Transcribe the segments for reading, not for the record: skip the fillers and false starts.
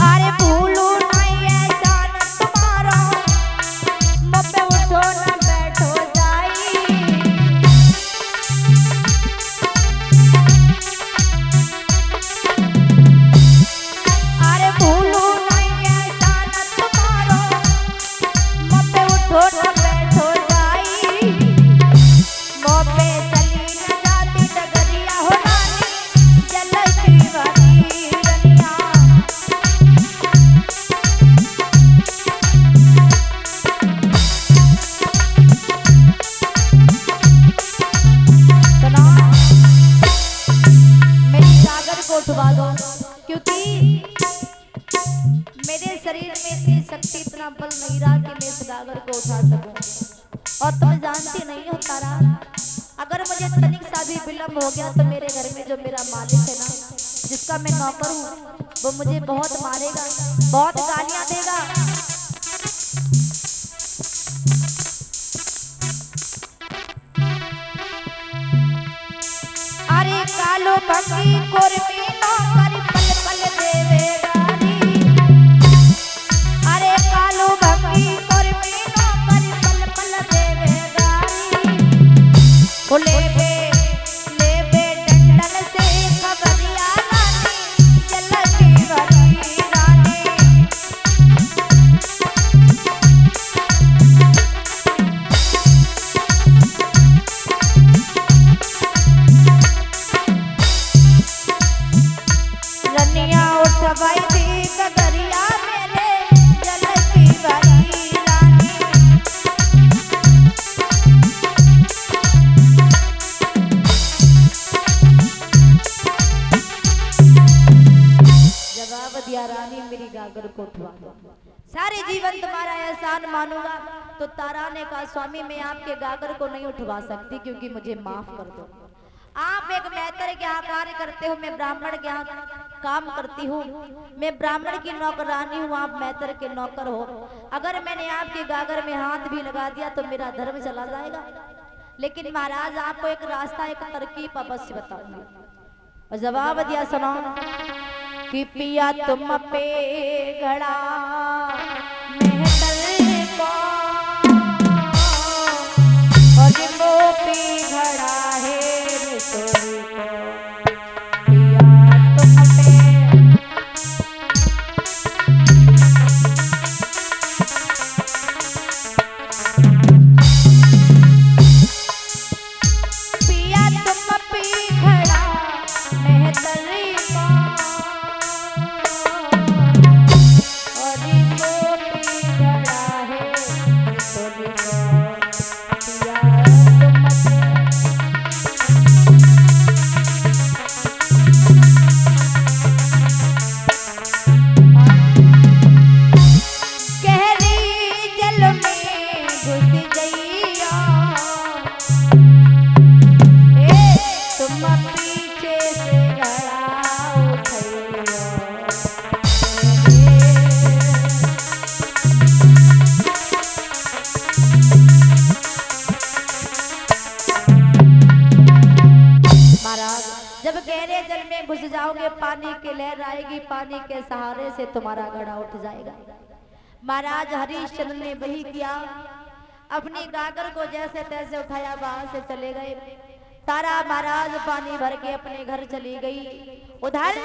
अरे भूलू नहीं ऐसा न तुम्हारा मत उठो न बैठो जाई। अरे भूलू नहीं ऐसा न तुम्हारा मत उठो न बैठो जाई। मोपे चली न जाती डगरिया हो रानी जलती वाली रनिया। को उठवा दो क्योंकि मेरे शरीर में इतनी शक्ति इतना बल नहीं रहा कि मैं इस गागर को उठा सकूं। और तुम जानती नहीं हो तारा, अगर मुझे तनिक सा भी विलम्ब हो गया तो मेरे घर में जो मेरा मालिक है ना, जिसका मैं नौकर हूँ, वो मुझे बहुत मारेगा, बहुत गालियां देगा। अरे कालो भंगी कोरमी नौकरी पल पल देवे गारी। अरे कालो भंगी कोरमी नौकरी पल पल देवे गारी। ओ लेवे डंडन से खबरिया रानी जलती वाली रानी। रनिया उठवाई थी कगरिया मेरे जलती वाली रानी। जवाब दिया रानी मेरी गागर को उठवा दो, सारे जीवन तुम्हारा एहसान मानूंगा। तो तारा ने कहा स्वामी मैं आपके गागर को नहीं उठवा सकती क्योंकि मुझे माफ कर दो। आप एक मैतर के यहाँ कार्य करते हो, मैं ब्राह्मण के यहाँ काम करती हूँ। मैं ब्राह्मण की नौकरानी हूँ, आप मैतर के नौकर हो। अगर मैंने आपके गागर में हाथ भी लगा दिया तो मेरा धर्म चला जाएगा। लेकिन महाराज आपको एक रास्ता, एक तरकीब अवश्य बताऊंगी। और जवाब दिया सुनो कि पिया तुम पे घड़ा मेहतर को और वो पे घड़ा है रिसोई को। पिया तुम पे पिया तुम पे घड़ा मेहतर को और वो पे घड़ा है रिसोई को। पिया तुम पे गहरी जल में घुस गईया। ए तुम पीछे से घड़ा उठैया। महाराज जब गहरे जल में घुस जाओगे पानी की लहर आएगी, पानी के सहारे से तुम्हारा घड़ा उठ जाएगा। महाराज हरिश्चंद्र ने वही किया, अपनी गागर को जैसे तैसे उठाया, वहां से चले गए। तारा महाराज पानी भर के अपने घर चली गई। उधर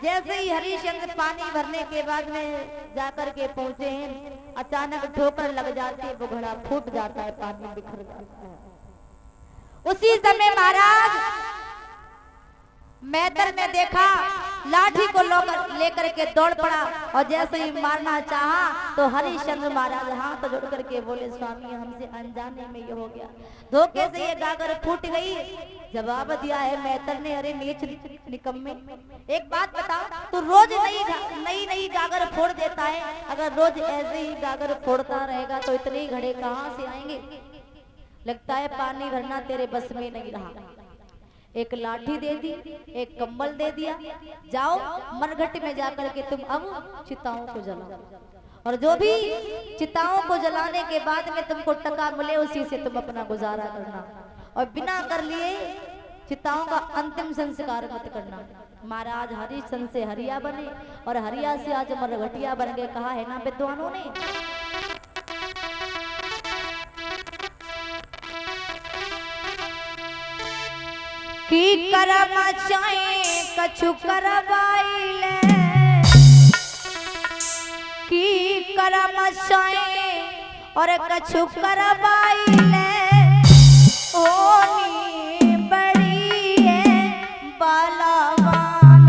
जैसे ही हरिश्चंद्र पानी भरने के बाद में जाकर के पहुंचे हैं, अचानक ठोकर लग जाती है, वो घड़ा फूट जाता है, पानी बिखर जाता है। उसी समय महाराज मैदान में देखा, लाठी को लेकर के दौड़ पड़ा और जैसे ही मारना चाहा तो हरिश्चंद्र महाराज हाथ जोड़ करके बोले स्वामी हमसे अनजाने में ये हो गया, धोखे से ये गागर फूट गई। जवाब दिया है मैतर ने, अरे नीच निकम्मे, एक बात बताओ, तू रोज नई गागर फोड़ देता है, अगर रोज ऐसे ही गागर फोड़ता रहेगा तो इतने घड़े कहाँ से आएंगे। लगता है पानी भरना तेरे बस में नहीं रहा। एक लाठी दे दी, एक कंबल दे दिया, जाओ मनघट में जाकर के तुम अब चिताओं को जलाओ, और जो भी चिताओं को जलाने के बाद में तुमको टका मिले उसी से तुम अपना गुजारा करना। और बिना कर लिए चिताओं का अंतिम संस्कार मत करना। महाराज हरिश्चंद्र से हरिया बने और हरिया से आज मरघटिया बन गए, कहा है ना विद्वानों ने। की करम चाहे कछु करवाइले, की करम चाहे और कछु करवाइले, ओनी बड़ी है बलवान।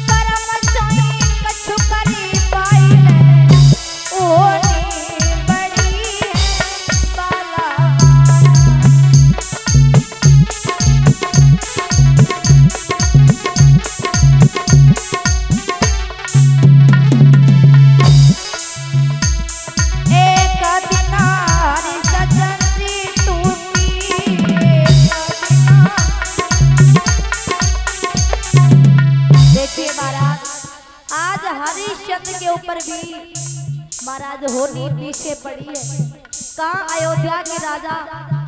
करम चाहे कछु करी पाइले, ओनी बड़ी है बलवान। हरिश्चंद्र के ऊपर भी महाराज होली पीछे पड़ी है। कहाँ अयोध्या के राजा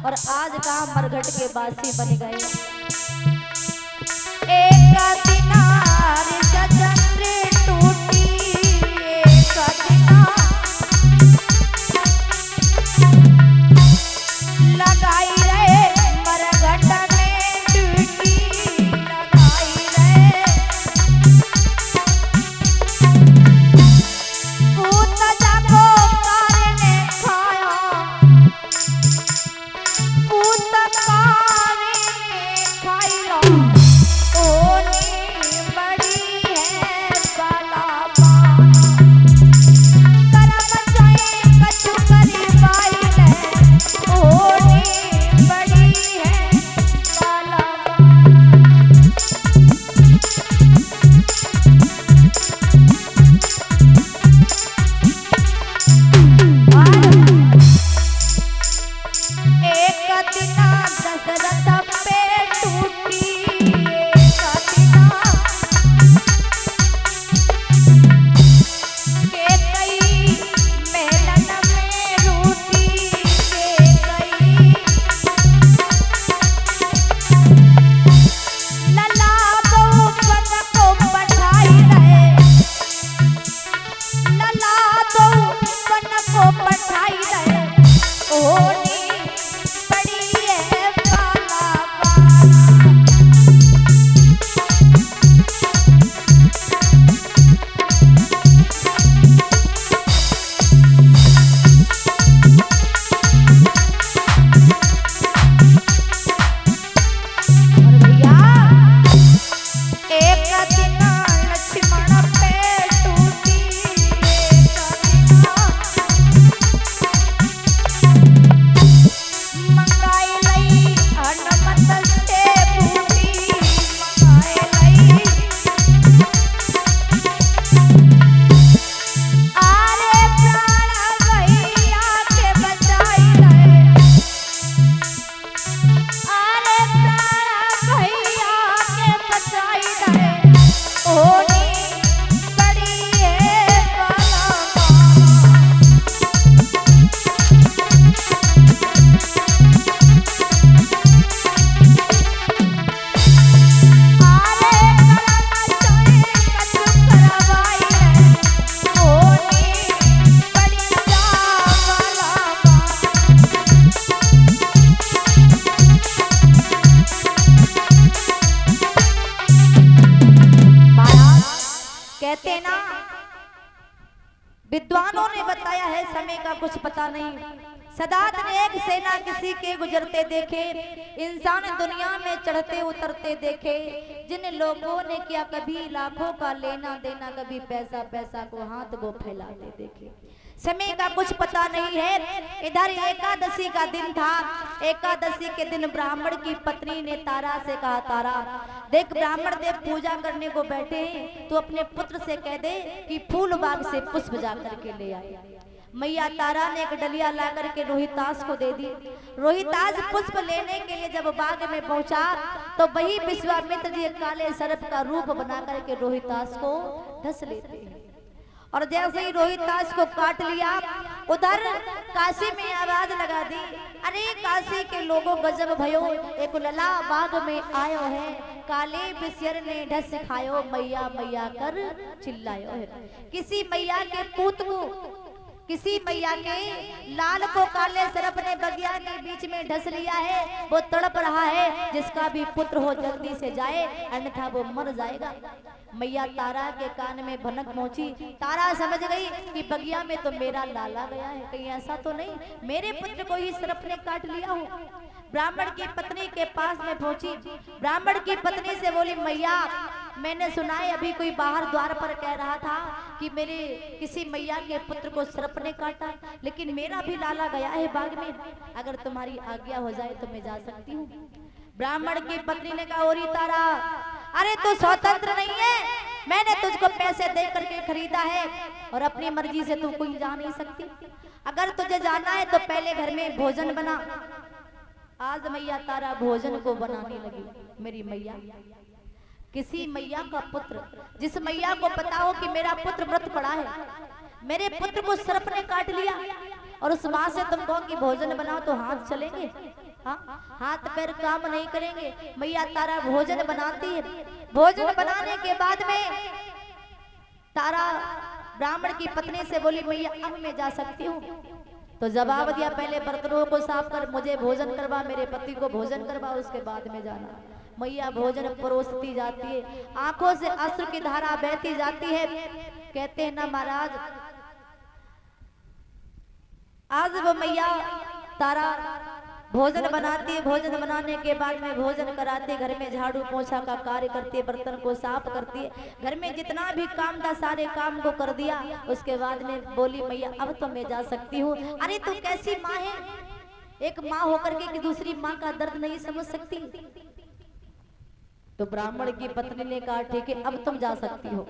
और आज कहाँ मरघट के बासी बन गए। एक दिन हरिश्चंद्र टूटी, एक दिन लगाई रहे मरघट में टूटी, लगाई रहे पूत जाको कारने खाया, पूत कारने खाइला, ओनी बड़ी है बलवान। करम चाहे कछु करी पाइले, ओनी बड़ी है बलवान। एक दिन दशरथ पे टूटी, एक दिन के कई मेलन में रूठी, के कई लला बहुपन को पठाई रहे, लला बहुपन को पठाई रहे, ओनी बड़ी है बलवान। और भैया एक दिन लक्ष्मण पे टूटी, एक दिन मंगाई लई हनुमत से बूटी, मंगाई लई आरे प्राण भैया के बचाई रहे, आरे प्राण भैया के बचाई रहे, ओनी बड़ी है बलवान। आरे करम चाहे कछु करवाइले, ओनी बड़ी जा बलवान। महाराज कहते ना, विद्वानों ने बताया है समय का कुछ पता नहीं। सदा दिन एक सेना किसी के गुजरते देखे, इंसान दुनिया में चढ़ते उतरते देखे। जिन लोगों ने किया कभी लाखों का लेना देना, कभी पैसा पैसा को हाथ वो फैलाते देखे। समय का कुछ पता नहीं है। इधर एकादशी का दिन था। एकादशी के दिन ब्राह्मण की पत्नी ने तारा से कहा, तारा देख ब्राह्मण देव पूजा करने को बैठे हैं, तो अपने पुत्र से कह दे कि फूल बाग से पुष्प जा करके ले आए। मैया तारा ने एक डलिया ला करके रोहितास को दे दी। रोहितास पुष्प लेने के लिए जब बाग में पहुंचा तो वही विश्वामित्र जी काले सर्प का रूप बना करके रोहितास को ढस लेते हैं। और जैसे ही रोहितास को काट लिया, उधर काशी में आवाज लगा दी, अरे काशी के लोगों गजब भयो, एक लला बाग में आयो है, काले बिसियर ने ढस खायो, मैया मैया कर चिल्लायो है। किसी मैया के पूत को, किसी मैया के लाल को काले सर्प ने बगिया के बीच में ढस लिया है, वो तड़प रहा है, जिसका भी पुत्र हो जल्दी से जाए अन्यथा वो मर जाएगा। मैया तारा के कान में भनक पहुंची। तारा समझ गई कि बगिया में तो मेरा लाला गया है, कहीं ऐसा तो नहीं मेरे पुत्र को ही सर्प ने काट लिया हो। ब्राह्मण की पत्नी के पास में पहुंची। ब्राह्मण की पत्नी से बोली, मैया मैंने सुना है अभी कोई बाहर द्वार पर कह रहा था कि मेरे किसी मैया के पुत्र को सर्प ने काटा, लेकिन मेरा भी लाला गया है बाग में, अगर तुम्हारी आज्ञा हो जाए तो मैं जा सकती हूँ। ब्राह्मण की पत्नी ने कहा, ओरी तारा, अरे तू स्वतंत्र नहीं है, मैंने तुझको पैसे दे करके खरीदा है और अपनी मर्जी से तू कोई जा नहीं सकती। अगर तुझे जाना है तो पहले घर में भोजन बना। आज मैया तारा भोजन को बनाने लगी। मेरी मैया, किसी मैया का पुत्र, जिस मैया को पता हो कि मेरा पुत्र व्रत पड़ा है, मेरे पुत्र को सर्प ने काट लिया, और उस माँ से तुम कहो कि भोजन बनाओ तो हाथ चलेंगे? हाँ, हाथ पैर काम नहीं करेंगे। मैया तारा भोजन बनाती है। भोजन बनाने के बाद में तारा ब्राह्मण की पत्नी से बोली, मैया अब मैं जा सकती हूँ? तो जवाब दिया, पहले बर्तनों को साफ कर, मुझे भोजन करवा, मेरे पति को भोजन करवा, उसके बाद में जाना। मैया भोजन परोसती जाती है, आंखों से अश्रु की धारा बहती जाती है। कहते हैं ना महाराज, आज वो मैया तारा भोजन बनाती है। भोजन बनाने के बाद में भोजन कराती है, घर में झाड़ू पोछा का कार्य करती है, बर्तन को साफ करती है, घर में जितना भी काम था सारे काम को कर दिया। उसके बाद में बोली, मैया अब तो मैं जा सकती हूँ। अरे तू कैसी माँ है, एक माँ होकर के कि दूसरी माँ का दर्द नहीं समझ सकती? तो ब्राह्मण की पत्नी ने कहा, ठीक है अब तुम जा सकती हो।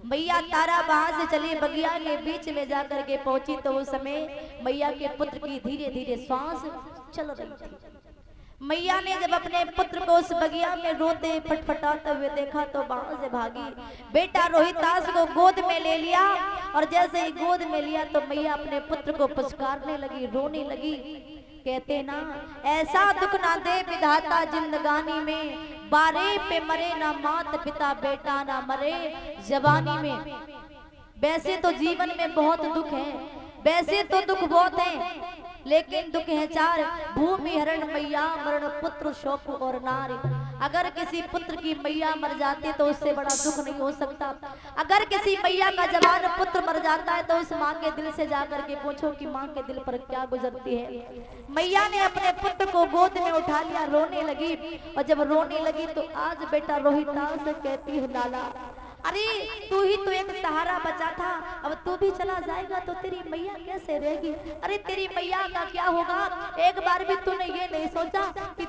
मैया तारा वहां से चली, बगिया के बीच में जाकर के पहुंची तो उस समय मैया के पुत्र की धीरे धीरे श्वास चल रही थी। मैया ने जब अपने पुत्र को उस बगिया में रोते फटफटाते हुए देखा तो वहां से भागी, बेटा रोहितास को गोद में ले लिया, और जैसे ही गोद में लिया तो मैया अपने पुत्र को पुचकारने लगी, रोने लगी। कहते ना, ऐसा दुख ना दे विधाता जिंदगानी में, बारे पे मरे ना मात पिता बेटा ना मरे जवानी में। वैसे तो जीवन में बहुत दुख है, वैसे तो दुख बहुत है, लेकिन दुख है चार, भूमि हरण मैया मरण पुत्र शोक और नारी। अगर किसी पुत्र की मैया मर जाती है तो उससे बड़ा दुख नहीं हो सकता। अगर किसी मैया का जवान पुत्र मर जाता है तो उस माँ के दिल से जाकर के पूछो कि माँ के दिल पर क्या गुजरती है। मैया ने अपने पुत्र को गोद में उठा लिया, रोने लगी, और जब रोने लगी तो आज बेटा रोहितास से कहती है, लाला अरे तू ही तो एक सहारा बचा था, अब तू भी चला जाएगा तो तेरी मैया कैसे रहेगी? अरे तेरी मैया का क्या होगा? एक बार भी तूने ये नहीं सोचा कि